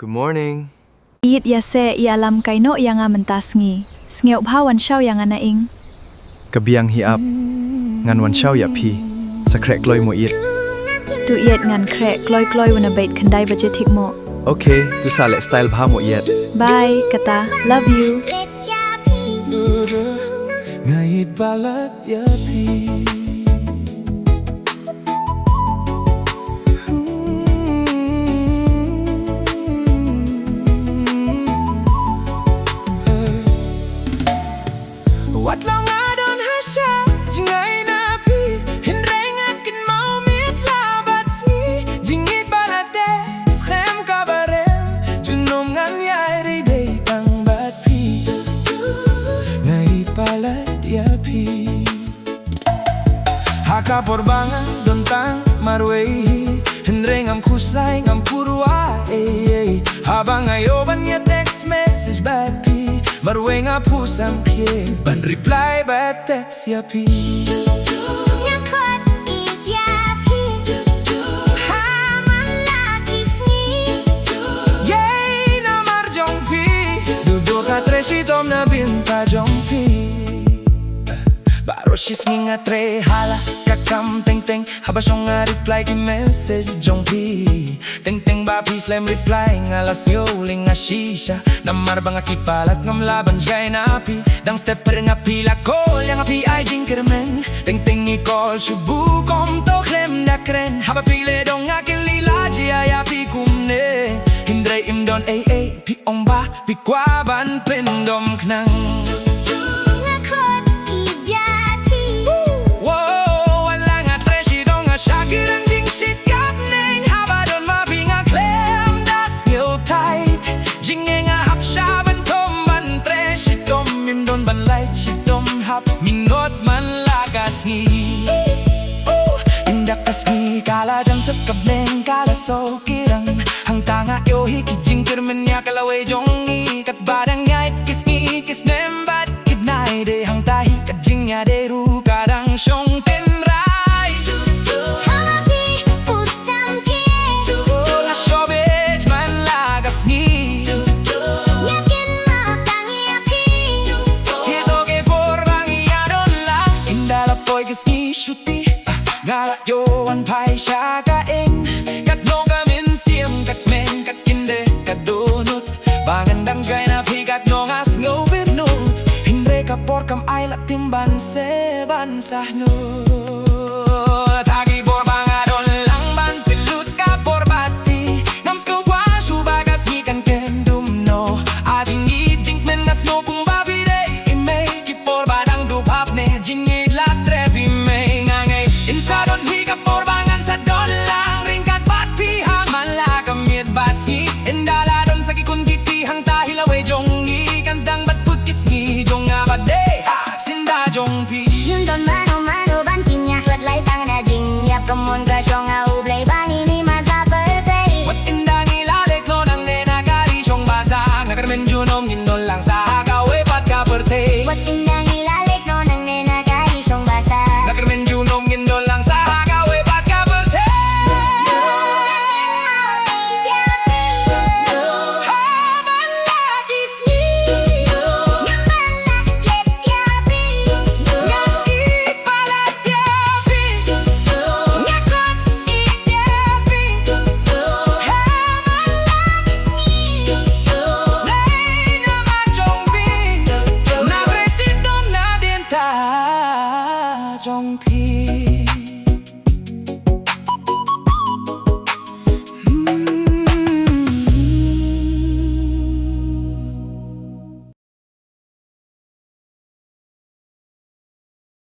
Good morning. Eat ya se I alam kaino yang a mentas ngi. Sngeu bhawan shaw yang ana ing. Kabiang hi up. Ngan wan shaw ya pi. Sakrek loy mo eat. Tu iet ngan krek kloi wana bait khandai baje thik mo. Okay, tu sale style bha mo eat. Bye kata. Love you. Ngayit balat ya pi. Wat lang adon hasya jingay na pi hinreng akin mau mit labat sni jingit balate schem kabarem junom ngan yai day tang bat pi ngayit balat ya pi haka porbangan dontang marwei hinreng am kuslay ngam purwa habang ayoban ya text message bat pi Marway nga pusang pie Ban reply ba text ya pi Nyakot it ya pi Haman lagi sni Yay na marjong pi Duduk at resitom na binta jong pi Baro shis nga tre hala Kakam teng teng Haba siyong nga reply ki message jong pi Teng teng ba please lem reply Ngalas yoling nga shisha Namar ba nga kipalat ngam laban sgay na pi Dang stepper nga pila call Yang api ay jingkermen Teng teng i call Subu kom to klem na kren Haba pile dong nga kilila Jia ya pi kumne Hindray imdon ay Pi ong ba pi kwaban pendom knang Nyakot it ya pi Wow, wala nga treshi dong nga shakir ang jing shit kap neng Haba don mabi nga klem das ngil tight Jing nga hap shaban tom ban treshi dom Imdon ban light shi dom hap Minot man lagas ngi Indak kas ngi kala jang sep kableng kala so kirang Hang tanga yo hiki jing kermen ya kalaway jong ngi Kat badang yait kis ngi kis nem bat Ibnai de hang tahi kat jing ya de ru kadang syong ten rai Hama pi pusam kie La shobej man lagas ngi Nyakin makang ya pi Hito ke por bang iadon lang Indala poy kis ngi shuti Ngala yo an pai sha ka ing Kat no kamin siem kat men kat kinde kat donut Bangandang gay na pi kat no ngas ngobin nut Hindre ka por kam ay latimban se bansah nut Hagi por bang adon lang ban pilut ka por bati Nam sko kwa shu bagas ngi kan kendum no Ajing i jing men ngas no kung babi de Imay ki por badang du pap ne jing i la trevi me Ngangay insadon hi ka por bangan sa don lang Ringkat bat pi haman la kamit bat ski Indala don sa kikun kiti hang tahilaway jong i Kansdang bat putis ngi jong abade Sinda jong pi Yun don mano ban pinya Huat lai tangan na ding Yap kamon